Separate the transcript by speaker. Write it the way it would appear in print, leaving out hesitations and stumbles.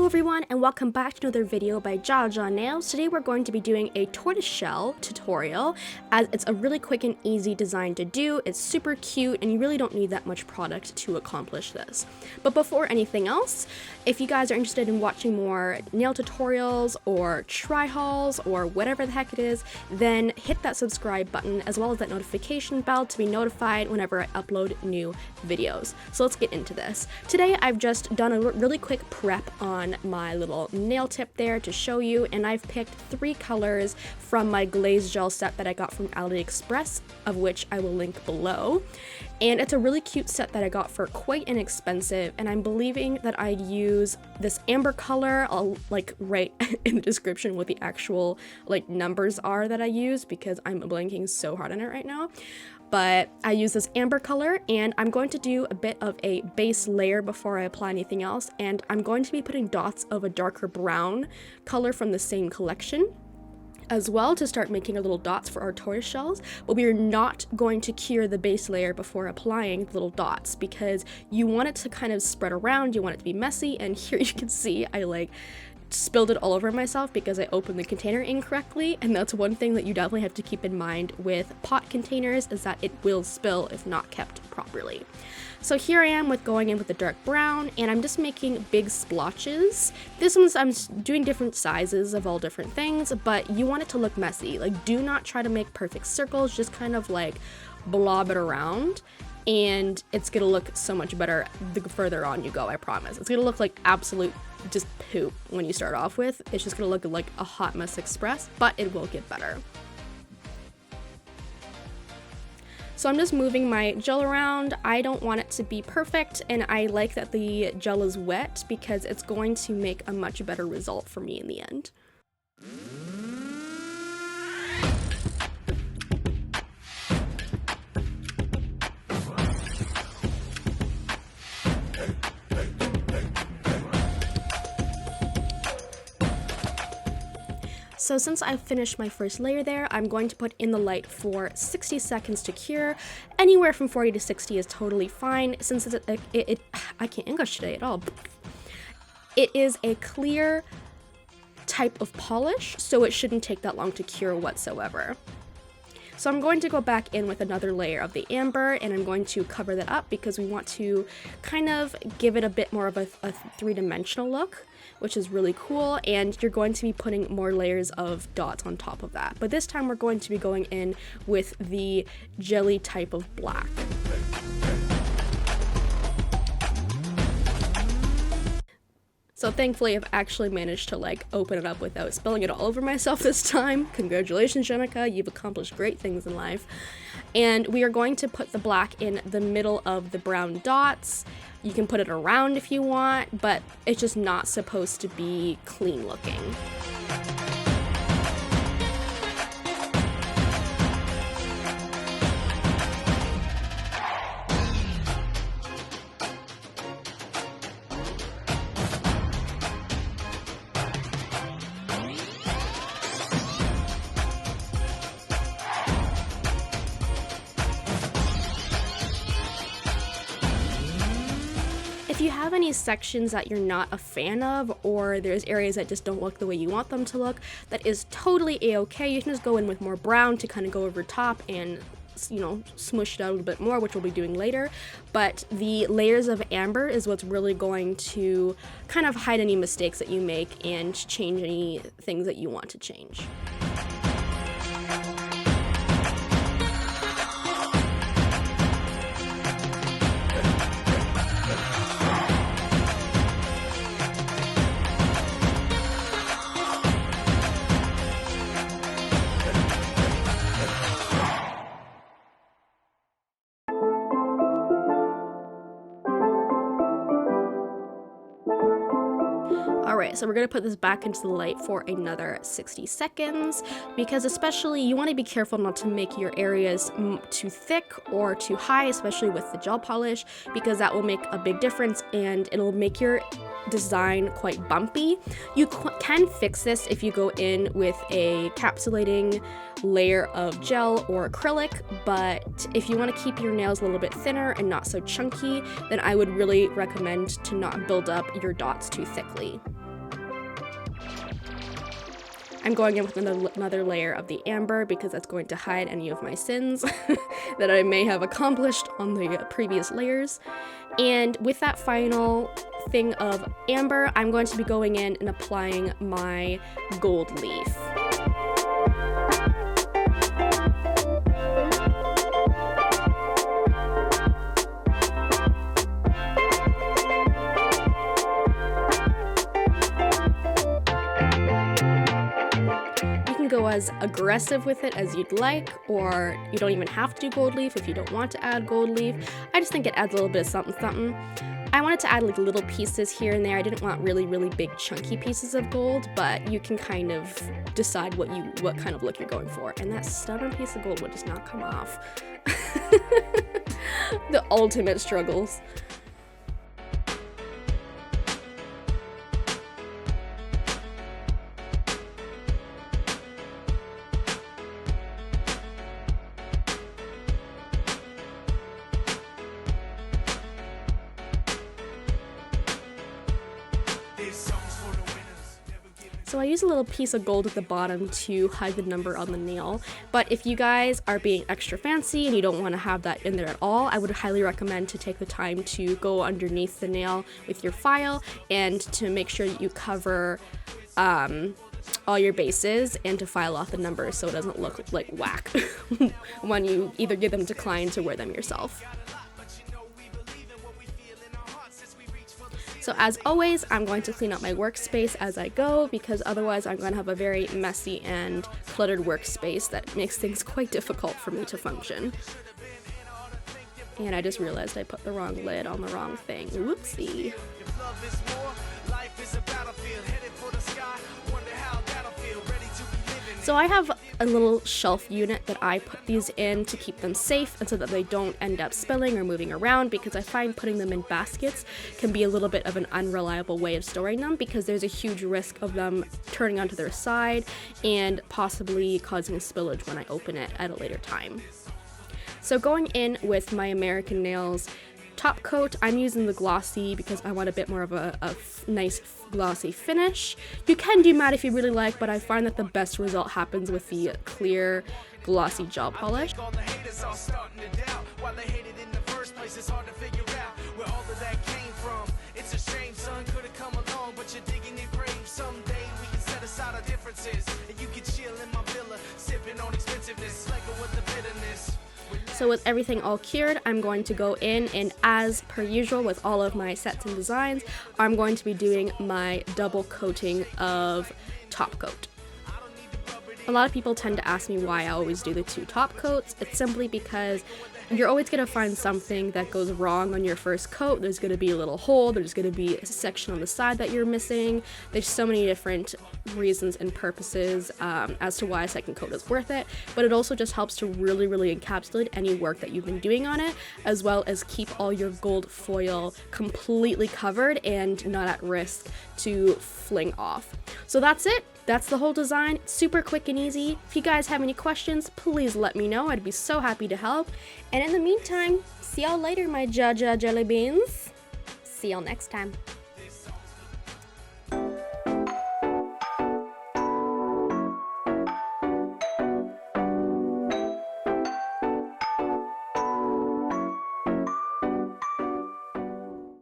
Speaker 1: Hello everyone and welcome back to another video by Jaja Nails. Today we're going to be doing a tortoise shell tutorial as it's a really quick and easy design to do. It's super cute and you really don't need that much product to accomplish this. But before anything else, if you guys are interested in watching more nail tutorials or try hauls or whatever the heck it is, then hit that subscribe button as well as that notification bell to be notified whenever I upload new videos. So let's get into this. Today I've just done a really quick prep on my little nail tip there to show you, and I've picked 3 colors from my glazed gel set that I got from AliExpress, of which I will link below. And it's a really cute set that I got for quite inexpensive, and I'm believing that I use this amber color. I'll write in the description what the actual numbers are that I use because I'm blanking so hard on it right now. But I use this amber color, and I'm going to do a bit of a base layer before I apply anything else, and I'm going to be putting dots of a darker brown color from the same collection as well to start making our little dots for our tortoise shells. But we are not going to cure the base layer before applying the little dots because you want it to kind of spread around, you want it to be messy, and here you can see I spilled it all over myself because I opened the container incorrectly, and that's one thing that you definitely have to keep in mind with pot containers is that it will spill if not kept properly. So here I am with going in with the dark brown, and I'm just making big splotches. This one's I'm doing different sizes of all different things, but you want it to look messy. Do not try to make perfect circles, just kind of blob it around. And it's gonna look so much better the further on you go, I promise. It's gonna look like absolute just poop when you start off with. It's just gonna look like a hot mess express, but it will get better. So I'm just moving my gel around. I don't want it to be perfect, and I like that the gel is wet because it's going to make a much better result for me in the end. So since I've finished my first layer there, I'm going to put in the light for 60 seconds to cure. Anywhere from 40 to 60 is totally fine since I can't English today at all. It is a clear type of polish, so it shouldn't take that long to cure whatsoever. So I'm going to go back in with another layer of the amber, and I'm going to cover that up because we want to kind of give it a bit more of a three-dimensional look, which is really cool, and you're going to be putting more layers of dots on top of that. But this time we're going to be going in with the jelly type of black. So thankfully I've actually managed to open it up without spilling it all over myself this time. Congratulations, Jenica, you've accomplished great things in life. And we are going to put the black in the middle of the brown dots. You can put it around if you want, but it's just not supposed to be clean looking. If you have any sections that you're not a fan of, or there's areas that just don't look the way you want them to look, that is totally a-okay. You can just go in with more brown to kind of go over top and, smush it out a little bit more, which we'll be doing later. But the layers of amber is what's really going to kind of hide any mistakes that you make and change any things that you want to change. Alright, so we're going to put this back into the light for another 60 seconds because especially you want to be careful not to make your areas too thick or too high, especially with the gel polish, because that will make a big difference and it'll make your design quite bumpy. You can fix this if you go in with a capsulating layer of gel or acrylic, but if you want to keep your nails a little bit thinner and not so chunky, then I would really recommend to not build up your dots too thickly. I'm going in with another layer of the amber because that's going to hide any of my sins that I may have accomplished on the previous layers. And with that final thing of amber, I'm going to be going in and applying my gold leaf. Go as aggressive with it as you'd like, or you don't even have to do gold leaf if you don't want to add gold leaf. I just think it adds a little bit of something something. I wanted to add like little pieces here and there. I didn't want really big chunky pieces of gold, but you can kind of decide what kind of look you're going for. And that stubborn piece of gold would just not come off. The ultimate struggles. So I use a little piece of gold at the bottom to hide the number on the nail, but if you guys are being extra fancy and you don't want to have that in there at all, I would highly recommend to take the time to go underneath the nail with your file and to make sure that you cover all your bases and to file off the numbers so it doesn't look like whack when you either give them to clients or wear them yourself. So as always, I'm going to clean up my workspace as I go because otherwise I'm going to have a very messy and cluttered workspace that makes things quite difficult for me to function. And I just realized I put the wrong lid on the wrong thing. Whoopsie. So I have a little shelf unit that I put these in to keep them safe and so that they don't end up spilling or moving around, because I find putting them in baskets can be a little bit of an unreliable way of storing them because there's a huge risk of them turning onto their side and possibly causing a spillage when I open it at a later time. So going in with my American Nails top coat, I'm using the glossy because I want a bit more of a nice glossy finish. You can do matte if you really like, but I find that the best result happens with the clear glossy gel polish. So with everything all cured, I'm going to go in and, as per usual with all of my sets and designs, I'm going to be doing my double coating of top coat. A lot of people tend to ask me why I always do the two top coats. It's simply because you're always going to find something that goes wrong on your first coat. There's going to be a little hole, there's going to be a section on the side that you're missing. There's so many different reasons and purposes as to why a second coat is worth it, but it also just helps to really encapsulate any work that you've been doing on it, as well as keep all your gold foil completely covered and not at risk to fling off. So that's it. That's the whole design. Super quick and easy. If you guys have any questions, please let me know. I'd be so happy to help. And in the meantime, see y'all later, my Jaja jelly beans. See y'all next time.